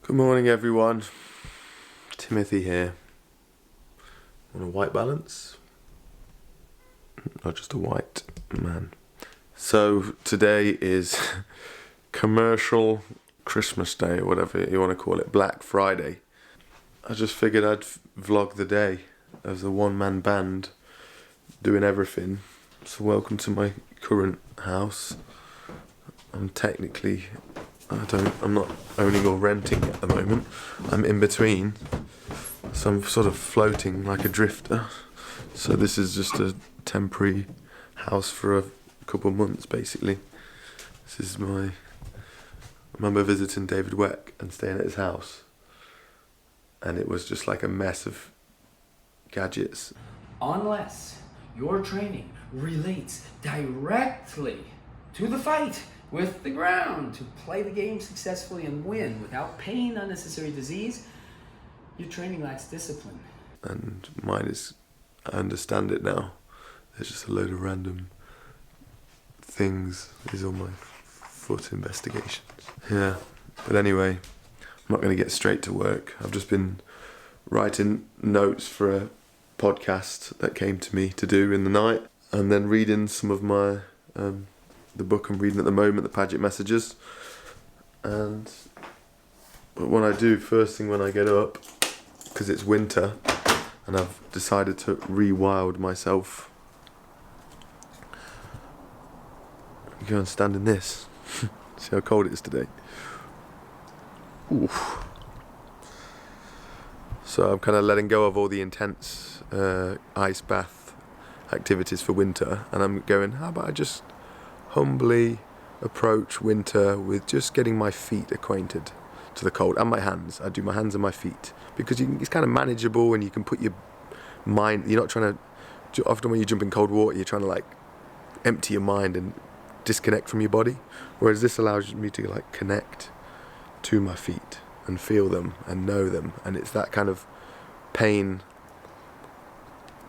Good morning, everyone. Timothy here. On a white balance? Not just a white man. So today is commercial Christmas Day, or whatever you want to call it, Black Friday. I just figured I'd vlog the day as a one-man band doing everything. So welcome to my current house. I'm not owning or renting at the moment. I'm in between. So I'm sort of floating like a drifter. So this is just a temporary house for a couple of months, basically. I remember visiting David Weck and staying at his house. And it was just like a mess of gadgets. Unless your training relates directly to the fight with the ground to play the game successfully and win without pain, unnecessary disease, your training lacks discipline. And mine is, I understand it now. There's just a load of random things. These are my foot investigations. Yeah, but anyway, I'm not going to get straight to work. I've just been writing notes for a podcast that came to me to do in the night, and then reading some of my the book I'm reading at the moment, The Paget Messages. And what I do first thing when I get up, because it's winter and I've decided to rewild myself, go and stand in this. See how cold it is today. Oof. So I'm kind of letting go of all the intense ice bath activities for winter, and I'm going, how about I just humbly approach winter with just getting my feet acquainted to the cold, and my hands. I do my hands and my feet because it's kind of manageable, and you can put your mind, you're not trying to, often when you jump in cold water you're trying to like empty your mind and disconnect from your body, whereas this allows me to like connect to my feet and feel them and know them, and it's that kind of pain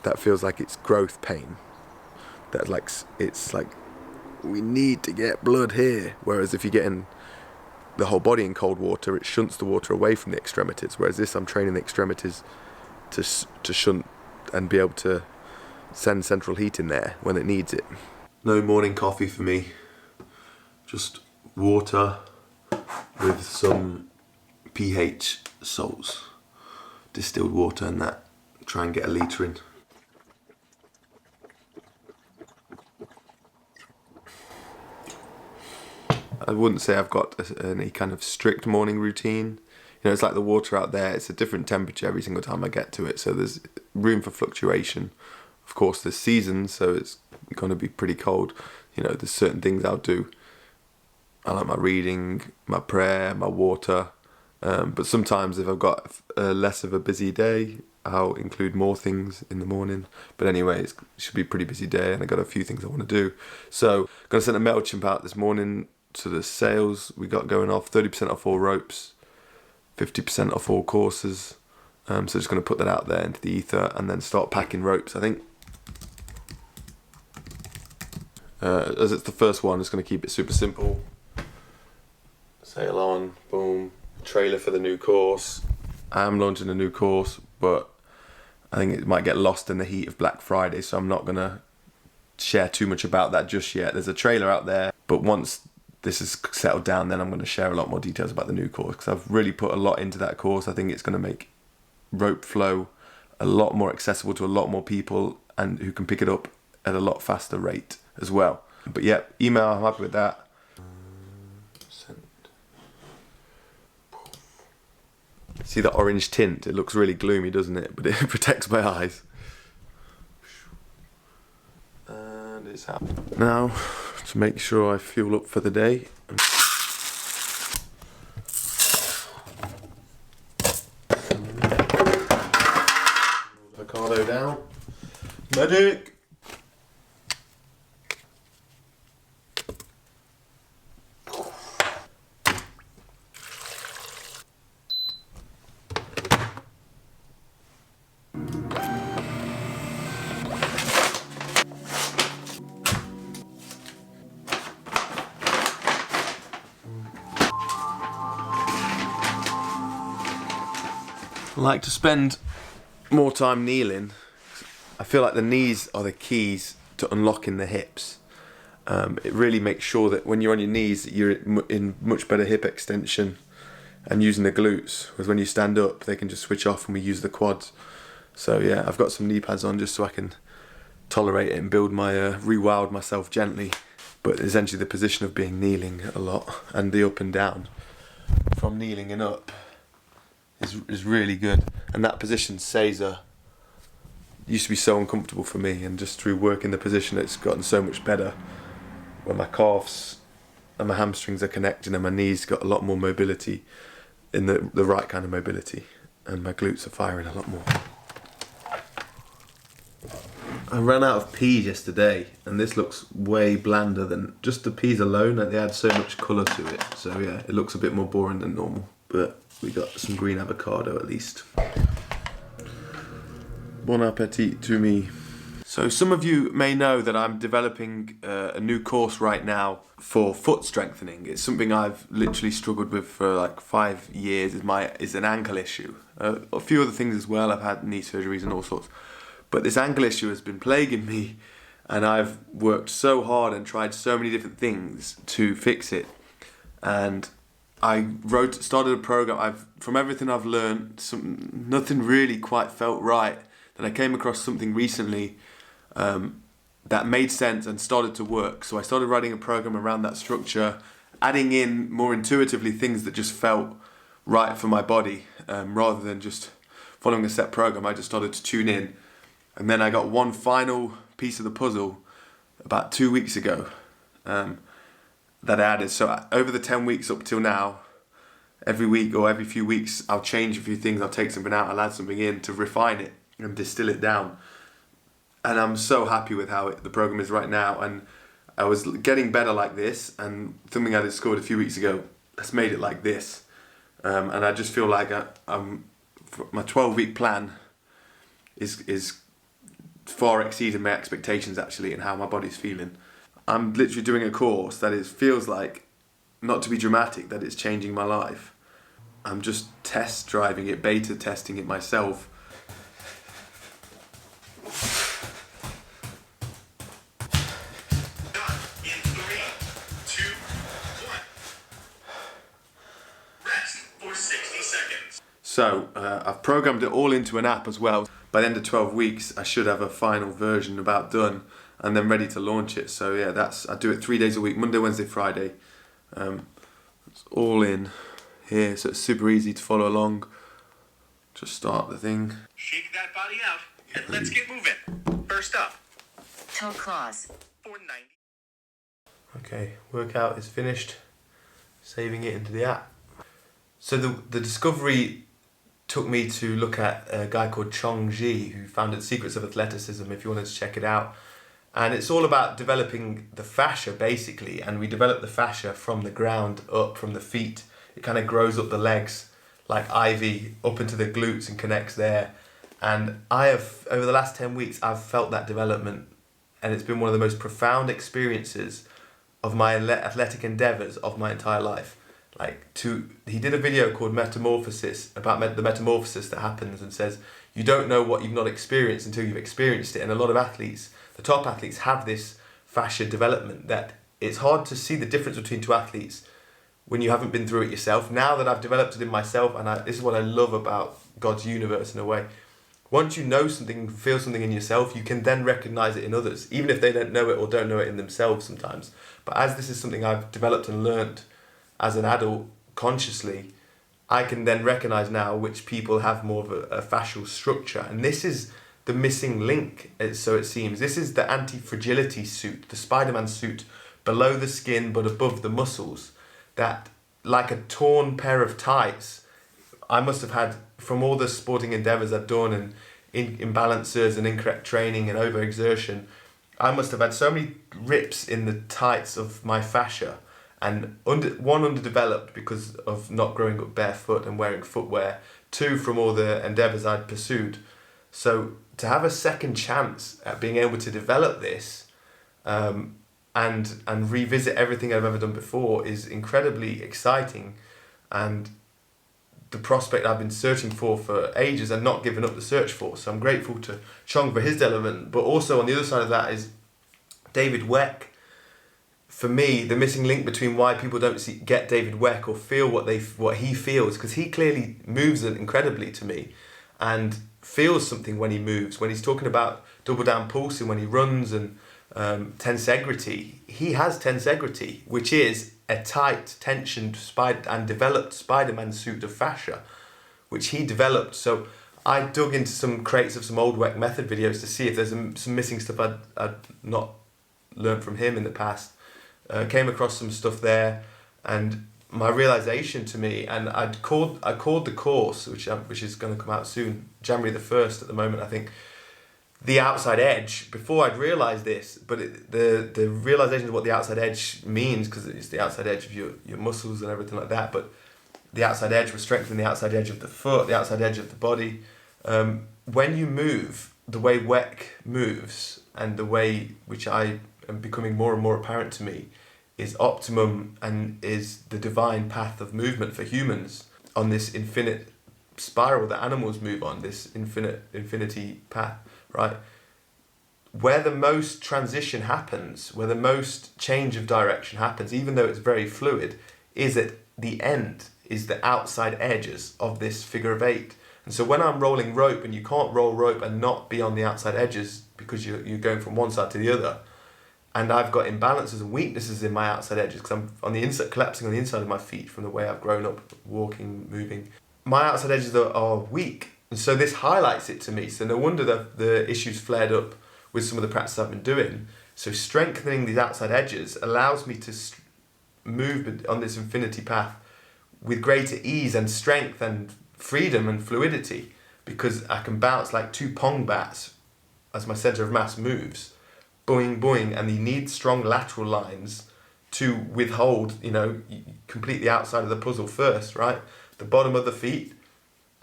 that feels like it's growth pain, that like it's like we need to get blood here, whereas if you get in the whole body in cold water, it shunts the water away from the extremities, whereas this, I'm training the extremities to shunt and be able to send central heat in there when it needs it. No morning coffee for me, just water with some pH salts, distilled water, and that, try and get a litre in. I wouldn't say I've got any kind of strict morning routine. You know, it's like the water out there, it's a different temperature every single time I get to it, so there's room for fluctuation. Of course, there's seasons, so it's going to be pretty cold. You know, there's certain things I'll do. I like my reading, my prayer, my water. But sometimes if I've got less of a busy day, I'll include more things in the morning. But anyway, it should be a pretty busy day, and I've got a few things I want to do. So I'm going to send a MailChimp out this morning to the sales we got going off, 30% off all ropes, 50% off all courses. So just going to put that out there into the ether and then start packing ropes, I think. As it's the first one, it's going to keep it super simple. Sail on, boom, trailer for the new course. I am launching a new course, but I think it might get lost in the heat of Black Friday, so I'm not going to share too much about that just yet. There's a trailer out there, but once this is settled down, then I'm going to share a lot more details about the new course, because I've really put a lot into that course. I think it's going to make rope flow a lot more accessible to a lot more people, and who can pick it up at a lot faster rate as well. But yeah, email, I'm happy with that. Send. See that orange tint? It looks really gloomy, doesn't it? But it protects my eyes. And it's happening. Now, to make sure I fuel up for the day. Avocado down. Medic! I like to spend more time kneeling. I feel like the knees are the keys to unlocking the hips. It really makes sure that when you're on your knees, you're in much better hip extension and using the glutes. Whereas when you stand up, they can just switch off and we use the quads. So yeah, I've got some knee pads on just so I can tolerate it and build my rewild myself gently. But essentially the position of being kneeling a lot and the up and down from kneeling and up is really good. And that position, Caesar, used to be so uncomfortable for me, and just through working the position it's gotten so much better. When my calves and my hamstrings are connecting and my knees got a lot more mobility, in the right kind of mobility, and my glutes are firing a lot more. I ran out of peas yesterday, and this looks way blander than just the peas alone. Like, they add so much colour to it, so yeah, it looks a bit more boring than normal, but we got some green avocado at least. Bon appetit to me. So some of you may know that I'm developing a new course right now for foot strengthening. It's something I've literally struggled with for like 5 years. Is an ankle issue. A few other things as well. I've had knee surgeries and all sorts. But this ankle issue has been plaguing me, and I've worked so hard and tried so many different things to fix it. And I started a program. From everything I've learned, nothing really quite felt right. Then I came across something recently that made sense and started to work. So I started writing a program around that structure, adding in more intuitively things that just felt right for my body, rather than just following a set program. I just started to tune in. And then I got one final piece of the puzzle about 2 weeks ago that I added. So over the 10 weeks up till now, every week or every few weeks, I'll change a few things. I'll take something out, I'll add something in to refine it and distill it down. And I'm so happy with how the program is right now. And I was getting better like this, and something I discovered a few weeks ago has made it like this. And I just feel like my 12-week plan is far exceeding my expectations actually, and how my body's feeling. I'm literally doing a course that feels like, not to be dramatic, that it's changing my life. I'm just test driving it, beta testing it myself. Done in 3, 2, 1. Rest for 60 seconds. So I've programmed it all into an app as well. By the end of 12 weeks, I should have a final version about done and then ready to launch it. So yeah, I do it 3 days a week, Monday, Wednesday, Friday. It's all in here, so it's super easy to follow along. Just start the thing. Shake that body out and let's get moving. First up, toe claws. 490. Okay, workout is finished. Saving it into the app. So the discovery took me to look at a guy called Chong Ji, who founded Secrets of Athleticism, if you wanted to check it out. And it's all about developing the fascia, basically. And we develop the fascia from the ground up, from the feet. It kind of grows up the legs like ivy up into the glutes and connects there. And over the last 10 weeks, I've felt that development. And it's been one of the most profound experiences of my athletic endeavors of my entire life. He did a video called Metamorphosis, about the metamorphosis that happens, and says you don't know what you've not experienced until you've experienced it. And a lot of athletes, the top athletes, have this fascia development that it's hard to see the difference between two athletes when you haven't been through it yourself. Now that I've developed it in myself, and this is what I love about God's universe in a way. Once you know something, feel something in yourself, you can then recognize it in others, even if they don't know it or don't know it in themselves sometimes. But as this is something I've developed and learned as an adult consciously, I can then recognize now which people have more of a fascial structure. And this is the missing link, so it seems. This is the anti-fragility suit, the Spider-Man suit, below the skin but above the muscles, that, like a torn pair of tights, I must have had from all the sporting endeavors I've done, and imbalances and incorrect training and overexertion. I must have had so many rips in the tights of my fascia, and underdeveloped because of not growing up barefoot and wearing footwear, 2 from all the endeavours I'd pursued. So to have a second chance at being able to develop this and revisit everything I've ever done before is incredibly exciting. And the prospect I've been searching for ages and not given up the search for. So I'm grateful to Chong for his development, but also on the other side of that is David Weck. For me, the missing link between why people don't get David Weck or feel what he feels, because he clearly moves it incredibly to me, and feels something when he moves. When he's talking about double down pulsing, when he runs, and tensegrity, he has tensegrity, which is a tight, tensioned, and developed Spider-Man suit of fascia, which he developed. So I dug into some crates of some old Weck method videos to see if there's some missing stuff I'd not learned from him in the past. Came across some stuff there, and my realization to me, and I called the course, which is going to come out soon, January the 1st at the moment, I think, the outside edge. Before I'd realised this, but the realization of what the outside edge means, because it's the outside edge of your muscles and everything like that, but the outside edge, we're strengthening the outside edge of the foot, the outside edge of the body. When you move, the way Weck moves, and the way which I am becoming more and more apparent to me, is optimum and is the divine path of movement for humans on this infinite spiral that animals move on, this infinity path, right? Where the most transition happens, where the most change of direction happens, even though it's very fluid, is at the end, is the outside edges of this figure of 8. And so when I'm rolling rope, and you can't roll rope and not be on the outside edges because you're going from one side to the other, and I've got imbalances and weaknesses in my outside edges because I'm on the inside, collapsing on the inside of my feet from the way I've grown up walking, moving. My outside edges are weak, and so this highlights it to me. So no wonder the issues flared up with some of the practice I've been doing. So strengthening these outside edges allows me to move on this infinity path with greater ease and strength and freedom and fluidity, because I can bounce like two pong bats as my center of mass moves. Boing, boing, and you need strong lateral lines to withhold, complete the outside of the puzzle first, right? The bottom of the feet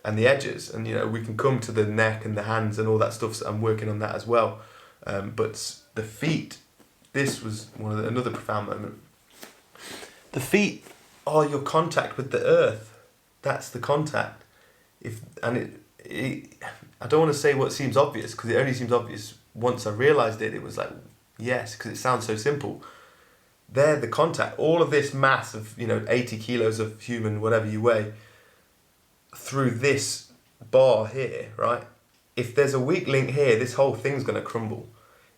and the edges, and we can come to the neck and the hands and all that stuff, so I'm working on that as well. But the feet, this was another profound moment. The feet are your contact with the earth. That's the contact. I don't want to say what seems obvious, because it only seems obvious once I realised it. It was like, yes, because it sounds so simple. They're the contact. All of this mass of 80 kilos of human, whatever you weigh, through this bar here, right? If there's a weak link here, this whole thing's going to crumble.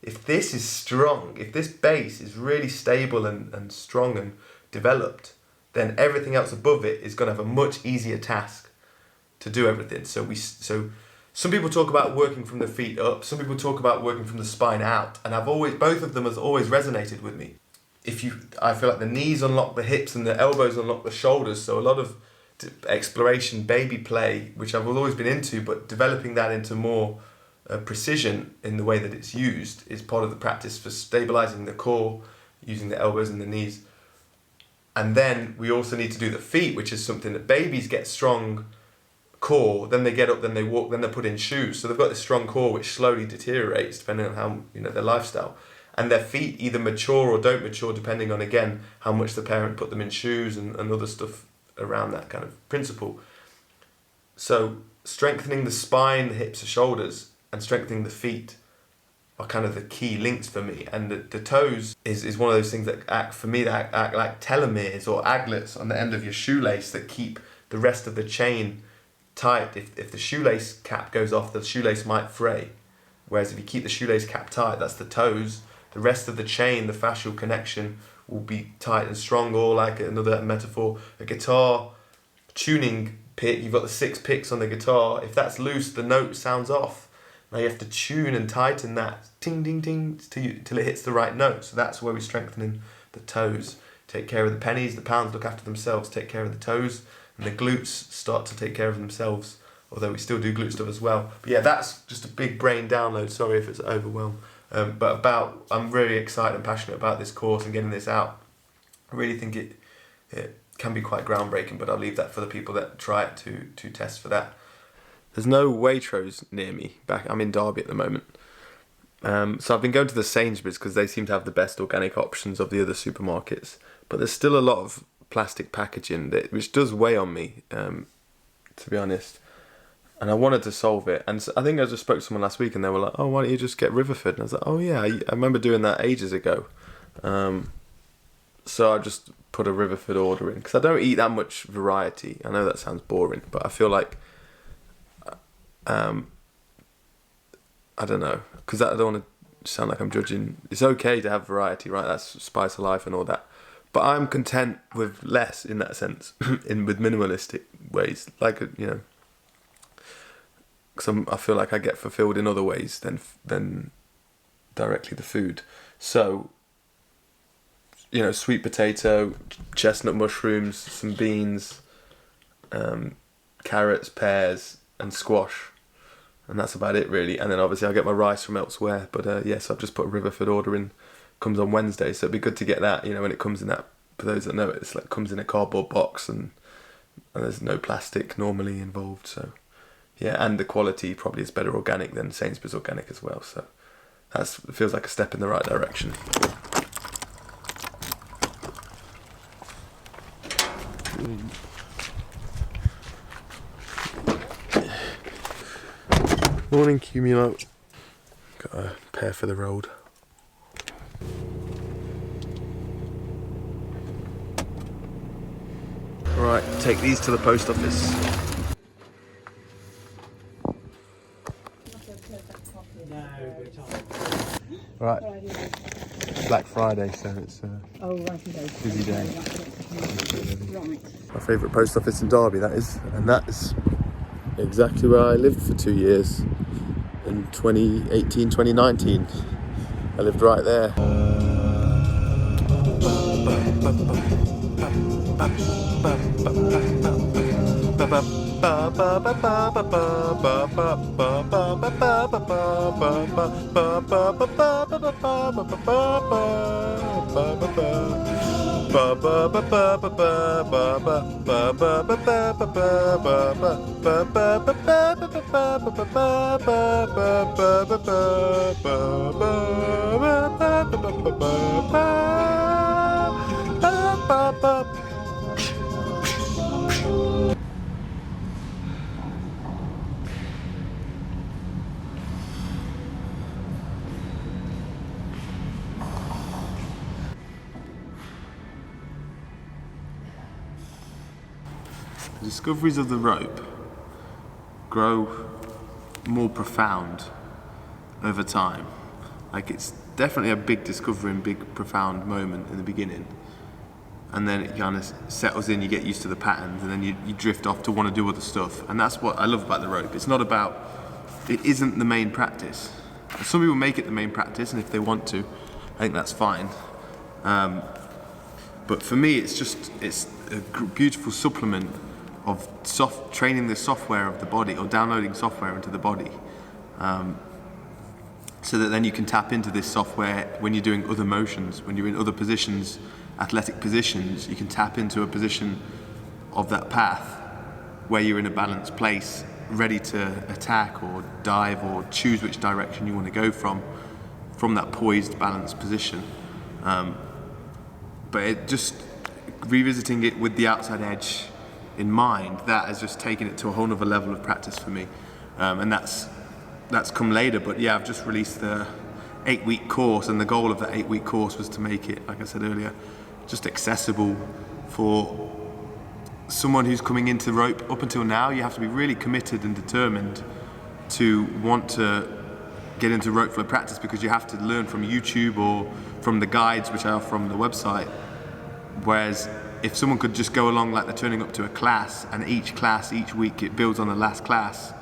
If this is strong, if this base is really stable and strong and developed, then everything else above it is going to have a much easier task to do everything. So some people talk about working from the feet up, some people talk about working from the spine out, and both of them has always resonated with me. I feel like the knees unlock the hips and the elbows unlock the shoulders, so a lot of exploration, baby play, which I've always been into, but developing that into more precision in the way that it's used is part of the practice for stabilizing the core, using the elbows and the knees. And then we also need to do the feet, which is something that babies get strong core, then they get up, then they walk, then they're put in shoes. So they've got this strong core which slowly deteriorates depending on how their lifestyle. And their feet either mature or don't mature depending on, again, how much the parent put them in shoes and other stuff around that kind of principle. So strengthening the spine, the hips, the shoulders, and strengthening the feet are kind of the key links for me. And the toes is one of those things that act like telomeres or aglets on the end of your shoelace that keep the rest of the chain tight. If the shoelace cap goes off, the shoelace might fray. Whereas if you keep the shoelace cap tight, that's the toes, the rest of the chain, the fascial connection, will be tight and strong. Or like another metaphor, a guitar tuning pick, you've got the 6 picks on the guitar. If that's loose, the note sounds off. Now you have to tune and tighten that, ting, ding, ding, till it hits the right note. So that's where we're strengthening the toes. Take care of the pennies, the pounds look after themselves, take care of the toes, and the glutes start to take care of themselves, although we still do glute stuff as well. But yeah, that's just a big brain download, sorry if it's overwhelmed. I'm really excited and passionate about this course and getting this out. I really think it can be quite groundbreaking, but I'll leave that for the people that try it to test for that. There's no Waitrose near me. I'm in Derby at the moment. So I've been going to the Sainsbury's because they seem to have the best organic options of the other supermarkets. But there's still a lot of plastic packaging which does weigh on me. to be honest. And I wanted to solve it. And I think I just spoke to someone last week and they were like, oh, why don't you just get Riverford? And I was like, oh yeah, I remember doing that ages ago. So I just put a Riverford order in. Because I don't eat that much variety. I know that sounds boring, but I feel like, I don't know. Because I don't want to sound like I'm judging. It's okay to have variety, right? That's spice of life and all that. But I'm content with less in that sense, with minimalistic ways. Like, you know, because I feel like I get fulfilled in other ways than directly the food. So, you know, sweet potato, chestnut mushrooms, some beans, carrots, pears, and squash. And that's about it, really. And then obviously I'll get my rice from elsewhere. But yes, I've just put a Riverford order in. Comes on Wednesday, so it'd be good to get that, you know, when it comes in that. For those that know it, it's like comes in a cardboard box and there's no plastic normally involved. So yeah, and the quality probably is better organic than Sainsbury's organic as well. So it feels like a step in the right direction. Morning, Cumulo. Got a pair for the road. Right, take these to the post office. Right, Black Friday, so it's a busy day. My favourite post office in Derby, that is, and that is exactly where I lived for 2 years in 2018, 2019. I lived right there. The discoveries of the rope grow more profound over time. Like, it's definitely a big discovery and big profound moment in the beginning, and then it kind of settles in, you get used to the patterns, and then you drift off to want to do other stuff. And that's what I love about the rope. It isn't the main practice. Some people make it the main practice, and if they want to, I think that's fine. But for me, it's a beautiful supplement of training the software of the body, or downloading software into the body, so that then you can tap into this software when you're doing other motions, when you're in other positions, athletic positions. You can tap into a position of that path where you're in a balanced place, ready to attack or dive or choose which direction you want to go from that poised, balanced position. But it just, revisiting it with the outside edge in mind, that has just taken it to a whole other level of practice for me. And that's come later, but yeah, I've just released the 8-week course, and the goal of that 8-week course was to make it, like I said earlier, just accessible for someone who's coming into the rope. Up until now, you have to be really committed and determined to want to get into rope flow practice, because you have to learn from YouTube or from the guides which are from the website. Whereas if someone could just go along like they're turning up to a class, and each week it builds on the last class,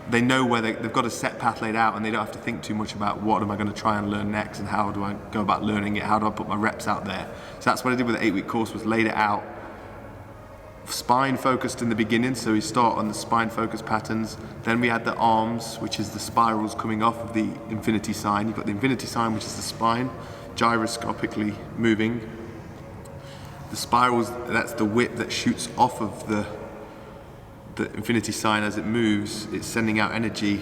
they know where they've got a set path laid out, and they don't have to think too much about what am I going to try and learn next, and how do I go about learning it, how do I put my reps out there. So that's what I did with the 8-week course, was laid it out spine focused in the beginning. So we start on the spine focused patterns, then we had the arms, which is the spirals coming off of the infinity sign. You've got the infinity sign, which is the spine gyroscopically moving. The spirals, that's the whip that shoots off of the infinity sign as it moves. It's sending out energy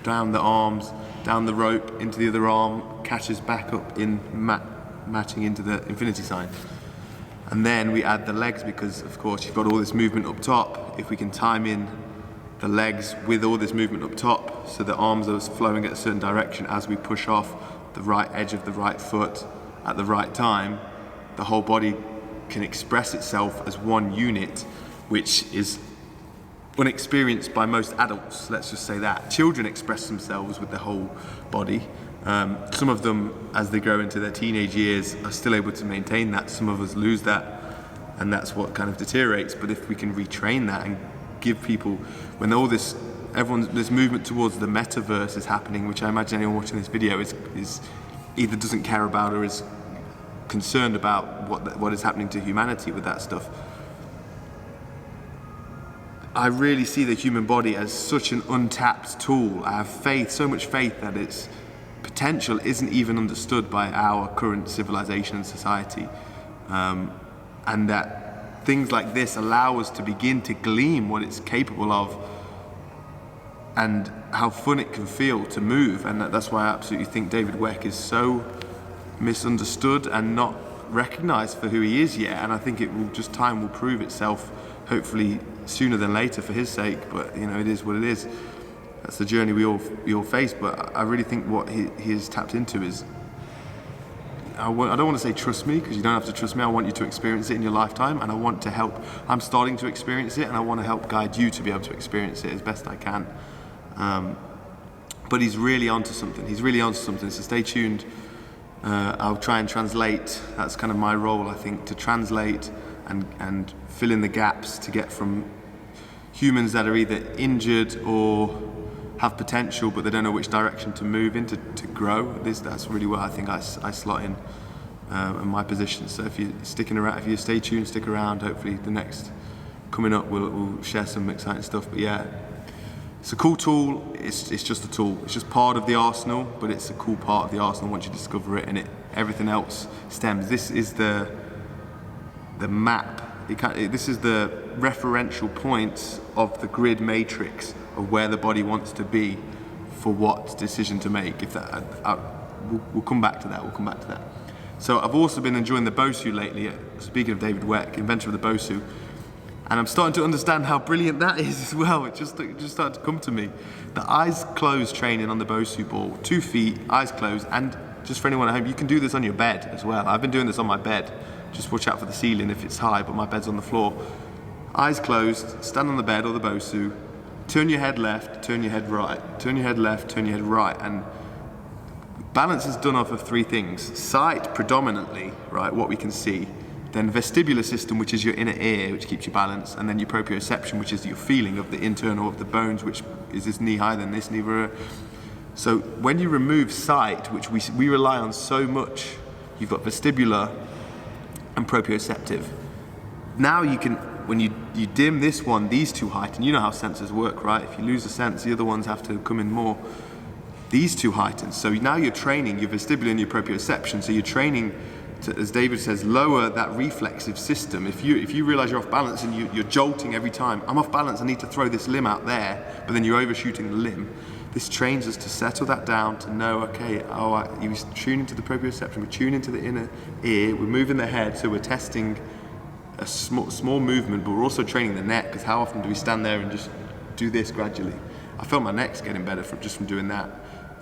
down the arms, down the rope, into the other arm, catches back up in matching into the infinity sign. And then we add the legs because, of course, you've got all this movement up top. If we can time in the legs with all this movement up top, so the arms are flowing at a certain direction as we push off the right edge of the right foot at the right time, the whole body can express itself as one unit, which is unexperienced by most adults, let's just say that. Children express themselves with their whole body. Some of them, as they grow into their teenage years, are still able to maintain that. Some of us lose that, and that's what kind of deteriorates. But if we can retrain that and give people, when all this, this movement towards the metaverse is happening, which I imagine anyone watching this video is either doesn't care about or is concerned about what is happening to humanity with that stuff. I really see the human body as such an untapped tool. I have faith, so much faith, that its potential isn't even understood by our current civilization and society. And that things like this allow us to begin to glean what it's capable of and how fun it can feel to move. And that's why I absolutely think David Weck is so misunderstood and not recognized for who he is yet. And I think time will prove itself, hopefully sooner than later for his sake, but you know, it is what it is. That's the journey we all face. But I really think what he has tapped into is, I don't want to say trust me, because you don't have to trust me. I want you to experience it in your lifetime, and I want to help. I'm starting to experience it, and I want to help guide you to be able to experience it as best I can. But he's really onto something. He's really onto something, so stay tuned. I'll try and translate. That's kind of my role, I think, to translate and fill in the gaps to get from humans that are either injured or have potential but they don't know which direction to move in to grow. That's really where I think I slot in my position. So if you're sticking around, if you stay tuned, stick around, hopefully the next coming up we'll share some exciting stuff. But yeah, it's a cool tool. It's just a tool. It's just part of the arsenal, but it's a cool part of the arsenal once you discover it, and everything else stems. This is the map. This is the referential point of the grid matrix of where the body wants to be for what decision to make. If that, we'll come back to that. We'll come back to that. So I've also been enjoying the Bosu lately. Speaking of David Weck, inventor of the Bosu, and I'm starting to understand how brilliant that is as well. It just started to come to me. The eyes closed training on the Bosu ball, 2 feet, eyes closed, and just for anyone at home, you can do this on your bed as well. I've been doing this on my bed. Just watch out for the ceiling if it's high, but my bed's on the floor. Eyes closed, stand on the bed or the Bosu, turn your head left, turn your head right, turn your head left, turn your head right, and balance is done off of 3 things. Sight predominantly, right, what we can see, then vestibular system, which is your inner ear, which keeps you balanced, and then your proprioception, which is your feeling of the internal of the bones, which is this knee higher than this knee. So when you remove sight, which we rely on so much, you've got vestibular and proprioceptive. Now you can, when you dim this one, these 2 heighten. You know how sensors work, right? If you lose a sense, the other ones have to come in more. These 2 heighten. So now you're training your vestibular and your proprioception. So you're training to, as David says, lower that reflexive system. If you realize you're off balance and you're jolting every time, I'm off balance, I need to throw this limb out there, but then you're overshooting the limb. This trains us to settle that down, to know, okay, you tune into the proprioception, we tune into the inner ear, we're moving the head, so we're testing a small movement, but we're also training the neck, because how often do we stand there and just do this gradually? I felt my neck's getting better just from doing that,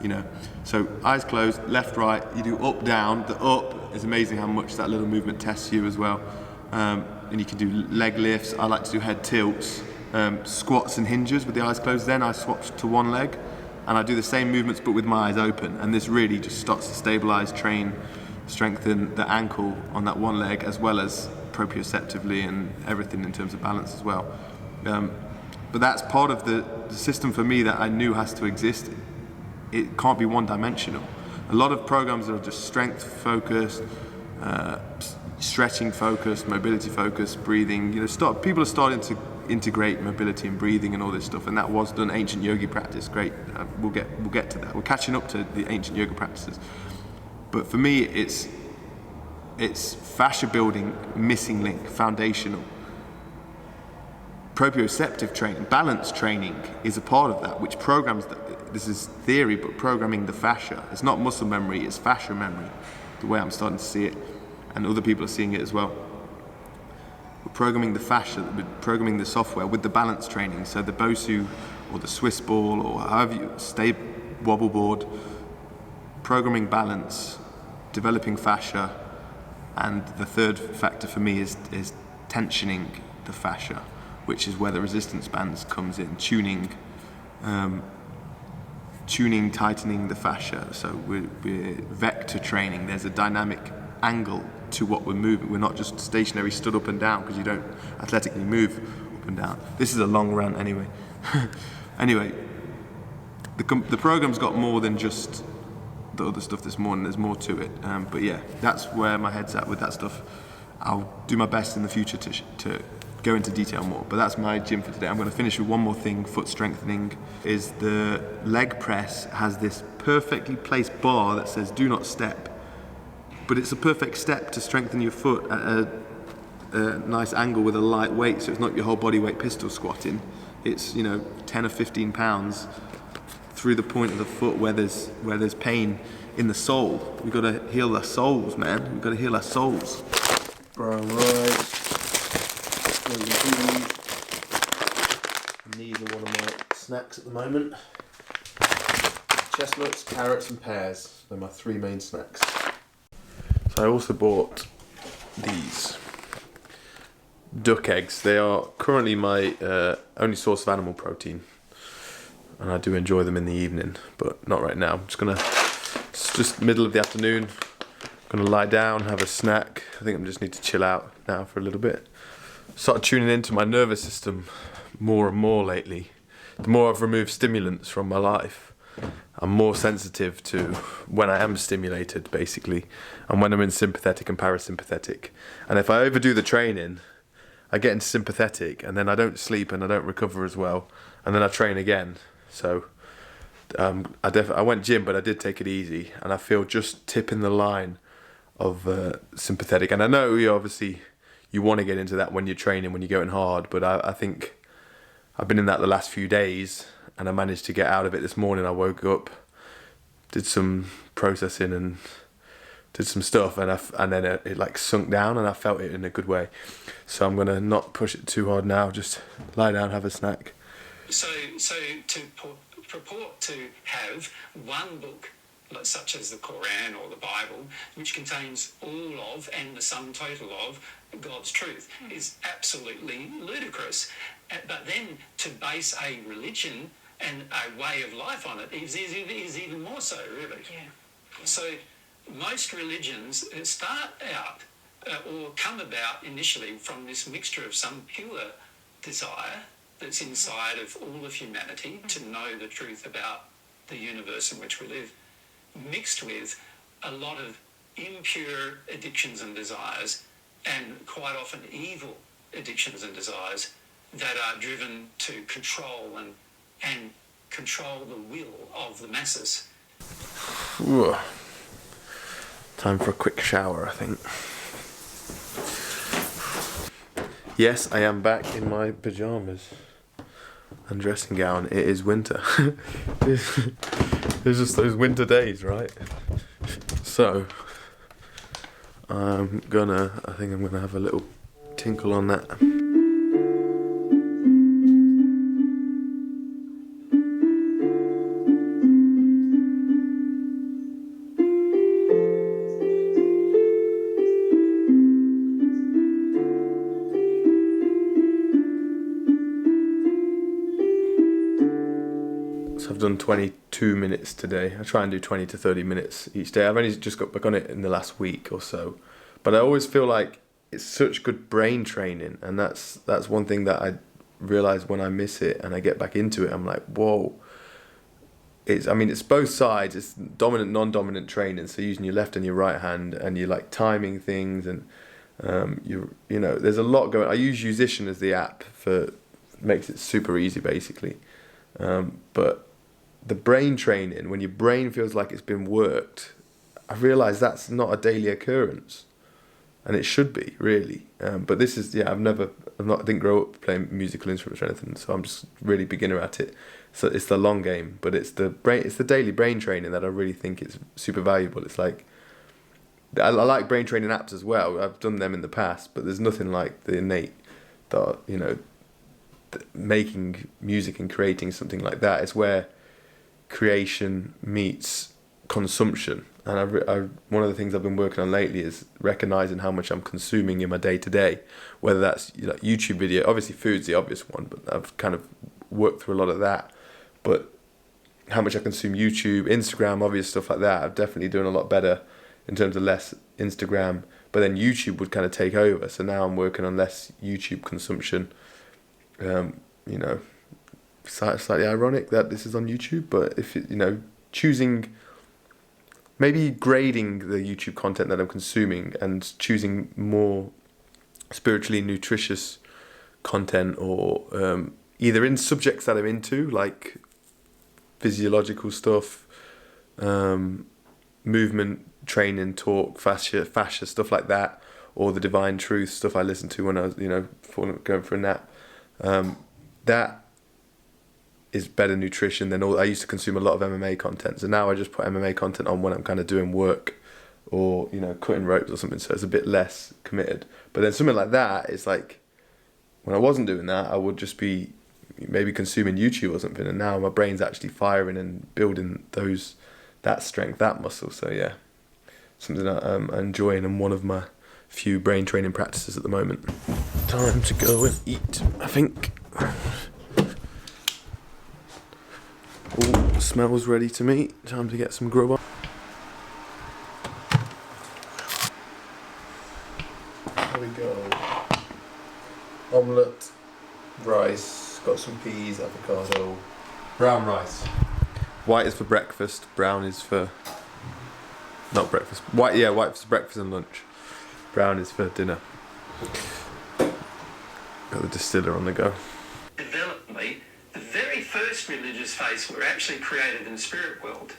you know. So eyes closed, left, right, you do up, down. The up is amazing how much that little movement tests you as well. And you can do leg lifts. I like to do head tilts, squats and hinges with the eyes closed. Then I swap to one leg. And I do the same movements but with my eyes open, and this really just starts to stabilize, train, strengthen the ankle on that one leg, as well as proprioceptively and everything in terms of balance as well. But that's part of the system for me that I knew has to exist. It can't be one-dimensional. A lot of programs are just strength focused, stretching focused, mobility focused, breathing. You know, people are starting to integrate mobility and breathing and all this stuff, and that was done ancient yogi practice. Great, we'll get to that. We're catching up to the ancient yoga practices. But for me, it's fascia building, missing link, foundational. Proprioceptive training, balance training is a part of that, which programs that. This is theory, but programming the fascia. It's not muscle memory, it's fascia memory, the way I'm starting to see it, and other people are seeing it as well. programming the fascia, programming the software with the balance training. So the Bosu or the Swiss ball or however you stay wobble board, programming balance, developing fascia, and the third factor for me is tensioning the fascia, which is where the resistance bands comes in, tuning, tightening the fascia. So we're vector training. There's a dynamic angle to what we're moving. We're not just stationary stood up and down, because you don't athletically move up and down. This is a long rant anyway. Anyway, the program's got more than just the other stuff this morning. There's more to it. But yeah, that's where my head's at with that stuff. I'll do my best in the future to go into detail more, but that's my gym for today. I'm going to finish with one more thing. Foot strengthening is the leg press has this perfectly placed bar that says do not step, but it's a perfect step to strengthen your foot at a nice angle with a light weight, so it's not your whole body weight pistol squatting. It's 10 or 15 pounds through the point of the foot where there's pain in the sole. We've got to heal our souls, man. We've got to heal our souls. Brown rice. These are one of my snacks at the moment. Chestnuts, carrots and pears. They're my three main snacks. So I also bought these duck eggs. They are currently my only source of animal protein, and I do enjoy them in the evening, but not right now. It's just middle of the afternoon. I'm gonna lie down, have a snack. I think I just need to chill out now for a little bit. Started tuning into my nervous system more and more lately. The more I've removed stimulants from my life, I'm more sensitive to when I am stimulated, basically, and when I'm in sympathetic and parasympathetic. And if I overdo the training, I get into sympathetic, and then I don't sleep and I don't recover as well, and then I train again. So I went gym, but I did take it easy, and I feel just tipping the line of sympathetic. And I know you want to get into that when you're training, when you're going hard, but I think I've been in that the last few days, and I managed to get out of it this morning. I woke up, did some processing and did some stuff, and then it like sunk down, and I felt it in a good way. So I'm gonna not push it too hard now, just lie down, have a snack. So to purport to have one book, such as the Quran or the Bible, which contains all of and the sum total of God's truth, is absolutely ludicrous. But then to base a religion and a way of life on it is even more so, really. Yeah. So most religions start out or come about initially from this mixture of some pure desire that's inside of all of humanity to know the truth about the universe in which we live, mixed with a lot of impure addictions and desires, and quite often evil addictions and desires that are driven to control and control the will of the masses. Ooh. Time for a quick shower, I think. Yes, I am back in my pyjamas and dressing gown. It is winter. It's just those winter days, right? So I think I'm gonna have a little tinkle on that. I've done 22 minutes today. I try and do 20 to 30 minutes each day. I've only just got back on it in the last week or so, but I always feel like it's such good brain training, and that's one thing that I realise when I miss it and I get back into it. I'm like, whoa. It's both sides. It's dominant, non-dominant training. So using your left and your right hand, and you're like timing things, and there's a lot going. I use Musician as the app makes it super easy, basically. But the brain training, when your brain feels like it's been worked, I realise that's not a daily occurrence, and it should be, really. But this is, I didn't grow up playing musical instruments or anything, so I'm just really beginner at it. So it's the long game, but it's the daily brain training that I really think is super valuable. It's like, I like brain training apps as well. I've done them in the past, but there's nothing like the innate that, you know, making music and creating something like that is where creation meets consumption. And one of the things I've been working on lately is recognizing how much I'm consuming in my day to day, whether that's, you know, YouTube video. Obviously food's the obvious one, but I've kind of worked through a lot of that. But how much I consume YouTube, Instagram, obvious stuff like that, I'm definitely doing a lot better in terms of less Instagram. But then YouTube would kind of take over, so now I'm working on less YouTube consumption. You know, slightly ironic that this is on YouTube, but if you know, choosing, maybe grading the YouTube content that I'm consuming and choosing more spiritually nutritious content, or either in subjects that I'm into, like physiological stuff, movement training, talk, fascia, stuff like that, or the divine truth stuff I listened to when I was, you know, going for a nap. That is better nutrition than all. I used to consume a lot of MMA content, so now I just put MMA content on when I'm kind of doing work or, you know, cutting ropes or something, so it's a bit less committed. But then something like that is like, when I wasn't doing that, I would just be maybe consuming YouTube or something, and now my brain's actually firing and building that strength, that muscle. So yeah, something that I'm enjoying and one of my few brain training practices at the moment. Time to go and eat, I think. All smells ready to me. Time to get some grub on. There we go. Omelette, rice, got some peas, avocado, brown rice. White is for breakfast, brown is for, not breakfast, white is breakfast and lunch. Brown is for dinner. Got the distiller on the go. Developmentally, the very first religious faiths were actually created in the spirit world.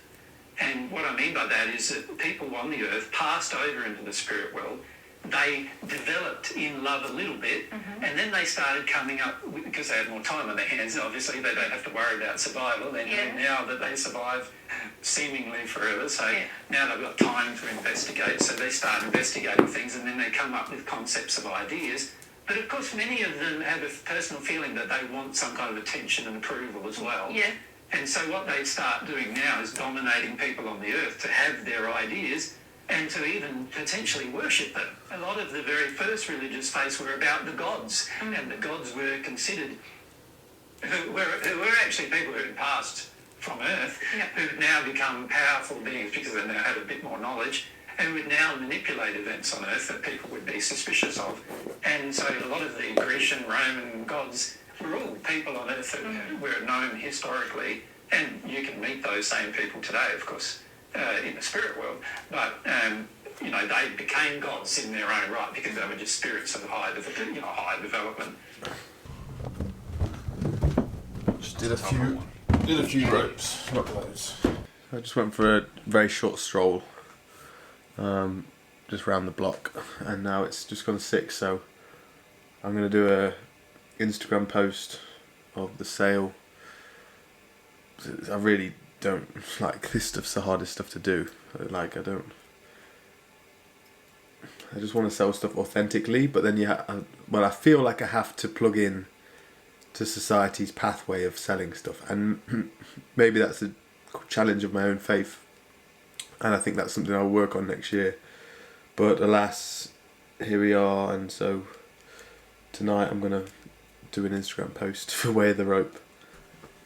And what I mean by that is that people on the earth passed over into the spirit world. They developed in love a little bit, and then they started coming up, because they had more time on their hands, obviously they don't have to worry about survival. They know now that they survive seemingly forever, so now they've got time to investigate, so they start investigating things, and then they come up with concepts of ideas. But of course many of them have a personal feeling that they want some kind of attention and approval as well. Yeah. And so what they start doing now is dominating people on the earth to have their ideas and to even potentially worship them. A lot of the very first religious faiths were about the gods, and the gods were considered, who were actually people who had passed from earth, who had now become powerful beings because they now had a bit more knowledge, and would now manipulate events on earth that people would be suspicious of. And so a lot of the Grecian, Roman gods were all people on earth that were known historically, and you can meet those same people today, of course, in the spirit world, but you know, they became gods in their own right because they were just spirits of high development. Just did a few ropes, not loads. I just went for a very short stroll, just round the block, and now it's just gone 6. So I'm gonna do a Instagram post of the sale. I really don't like this stuff's the hardest stuff to do. Like I just want to sell stuff authentically, but then I feel like I have to plug in to society's pathway of selling stuff, and maybe that's a challenge of my own faith, and I think that's something I'll work on next year. But alas, here we are, and so tonight I'm gonna do an Instagram post for Way of the Rope.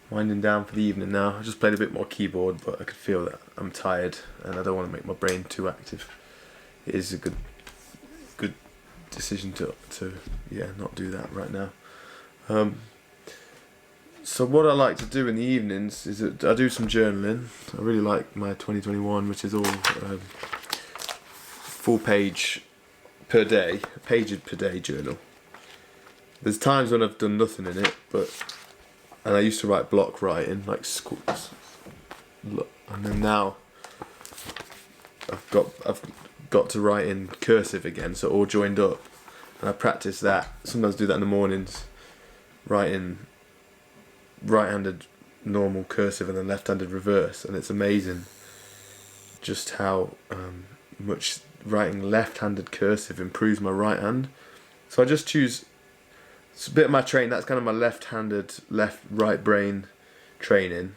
Winding down for the evening now. I just played a bit more keyboard, but I could feel that I'm tired and I don't want to make my brain too active. It is a good decision to not do that right now. So what I like to do in the evenings is that I do some journaling. I really like my 2021, which is all full page per day journal. There's times when I've done nothing in it, and I used to write block writing, like schools. And then now I've got to write in cursive again, so all joined up. And I practice that. Sometimes do that in the mornings, writing right-handed normal cursive and then left-handed reverse. And it's amazing just how much writing left-handed cursive improves my right hand. So I just choose it's a bit of my training. That's kind of my left-handed, right brain training.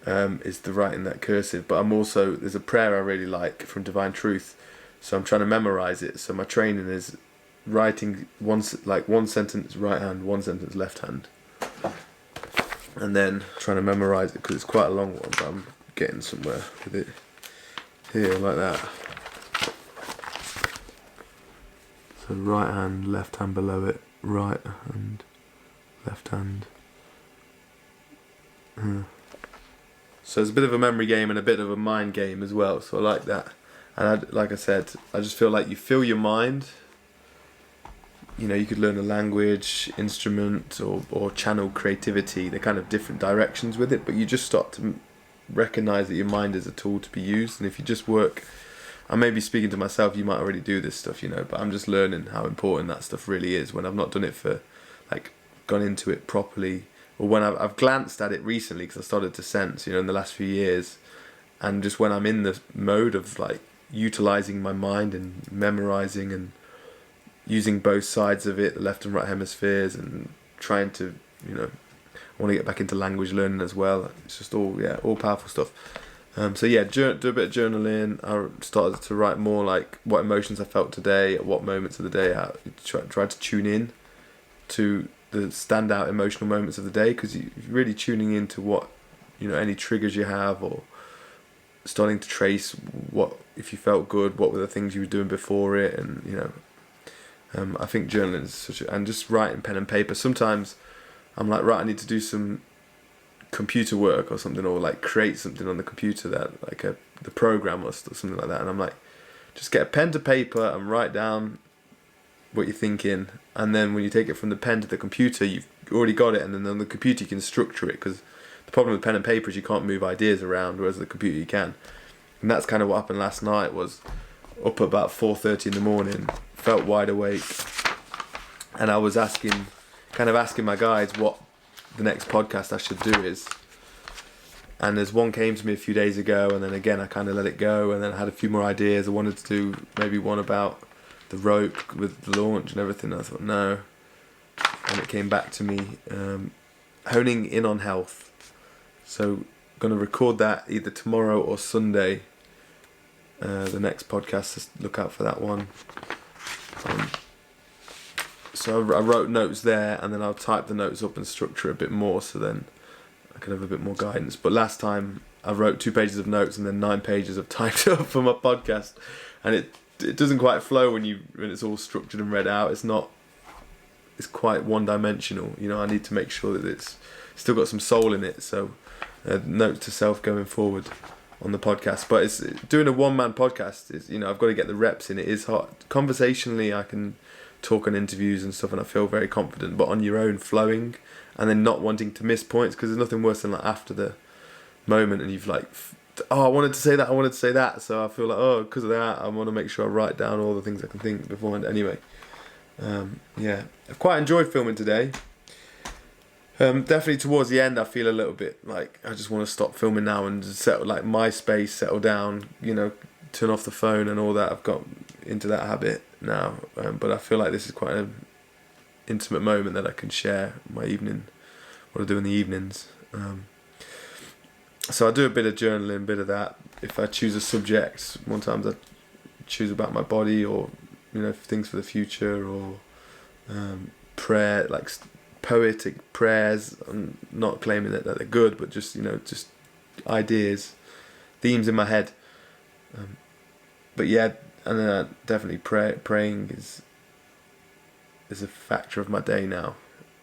Is the writing that cursive, but I'm also, there's a prayer I really like from Divine Truth, so I'm trying to memorize it. So my training is writing one sentence right hand, one sentence left hand, and then trying to memorize it because it's quite a long one, but I'm getting somewhere with it here like that. So right hand, left hand below it, right hand, left hand. So it's a bit of a memory game and a bit of a mind game as well. So I like that. And like I said, I just feel like you fill your mind. You know, you could learn a language, instrument, or channel creativity. They're kind of different directions with it, but you just start to recognize that your mind is a tool to be used. And if you just work, I may be speaking to myself, you might already do this stuff, you know, but I'm just learning how important that stuff really is when I've not done it for, like, gone into it properly. Or when I've glanced at it recently, because I started to sense, you know, in the last few years, and just when I'm in the mode of like utilizing my mind and memorizing and using both sides of it, the left and right hemispheres, and trying to, you know, I want to get back into language learning as well. It's just all powerful stuff. So yeah, do a bit of journaling. I started to write more like what emotions I felt today, at what moments of the day. I tried to tune in to the standout emotional moments of the day, because you're really tuning into what, you know, any triggers you have, or starting to trace what, if you felt good, what were the things you were doing before it, and you know, I think journaling is and just writing pen and paper. Sometimes I'm like, right, I need to do some computer work or something, or like create something on the computer, that like the program or something like that, and I'm like, just get a pen to paper and write down what you're thinking, and then when you take it from the pen to the computer, you've already got it, and then on the computer you can structure it, because the problem with pen and paper is you can't move ideas around, whereas the computer you can. And that's kind of what happened last night. Was up about 4:30 in the morning, felt wide awake, and I was asking my guides what the next podcast I should do is, and there's one came to me a few days ago, and then again I kind of let it go, and then I had a few more ideas. I wanted to do maybe one about the rope with the launch and everything. I thought no, and it came back to me, honing in on health. So going to record that either tomorrow or Sunday, the next podcast, just look out for that one. So I wrote notes there, and then I'll type the notes up and structure a bit more, so then I can have a bit more guidance. But last time I wrote 2 pages of notes and then 9 pages of typed up for my podcast, and it doesn't quite flow when it's all structured and read out. It's quite one-dimensional. You know, I need to make sure that it's still got some soul in it. So note to self going forward on the podcast. But it's doing a one-man podcast is, you know, I've got to get the reps in. It is hard. Conversationally, I can talk on interviews and stuff, and I feel very confident. But on your own, flowing, and then not wanting to miss points, because there's nothing worse than like after the moment and you've like, I wanted to say that, so I feel like, because of that, I want to make sure I write down all the things I can think beforehand. Anyway, I've quite enjoyed filming today. Definitely towards the end, I feel a little bit like I just want to stop filming now and settle, like my space, settle down, you know, turn off the phone and all that. I've got into that habit now, but I feel like this is quite an intimate moment that I can share my evening, what I do in the evenings. So I do a bit of journaling, a bit of that. If I choose a subject, one time I choose about my body, or, you know, things for the future, or prayer, like poetic prayers. I'm not claiming that they're good, but just, you know, just ideas, themes in my head. But yeah, and then definitely praying is a factor of my day now.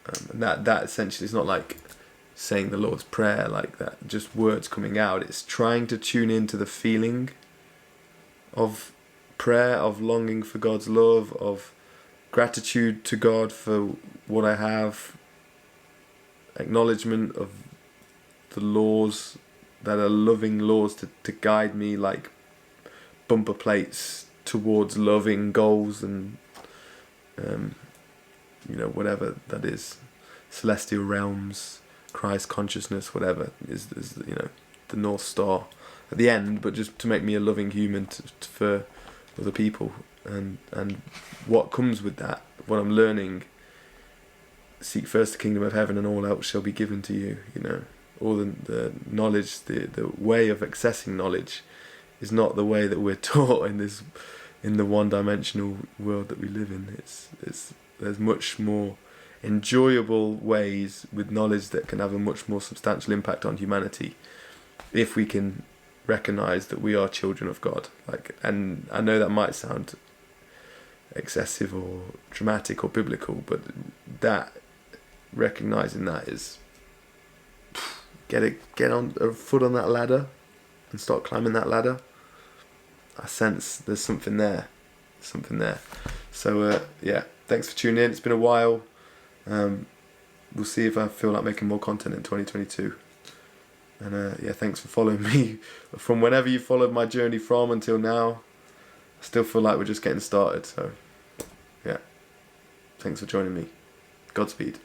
And that essentially is not like saying the Lord's Prayer like that, just words coming out. It's trying to tune into the feeling of prayer, of longing for God's love, of gratitude to God for what I have, acknowledgement of the laws that are loving laws to guide me like bumper plates towards loving goals, and you know, whatever that is, celestial realms, Christ consciousness, whatever is you know, the North Star at the end, but just to make me a loving human for other people, and what comes with that, what I'm learning seek first the kingdom of heaven and all else shall be given to you, you know. All the knowledge, the way of accessing knowledge is not the way that we're taught in the one-dimensional world that we live in. There's much more enjoyable ways with knowledge that can have a much more substantial impact on humanity if we can recognize that we are children of God. And I know that might sound excessive or dramatic or biblical, but that recognizing that is get on a foot on that ladder and start climbing that ladder. I sense there's something there. So yeah, thanks for tuning in. It's been a while. We'll see if I feel like making more content in 2022. And yeah, thanks for following me from whenever you followed my journey from until now. I still feel like we're just getting started. So yeah, thanks for joining me. Godspeed.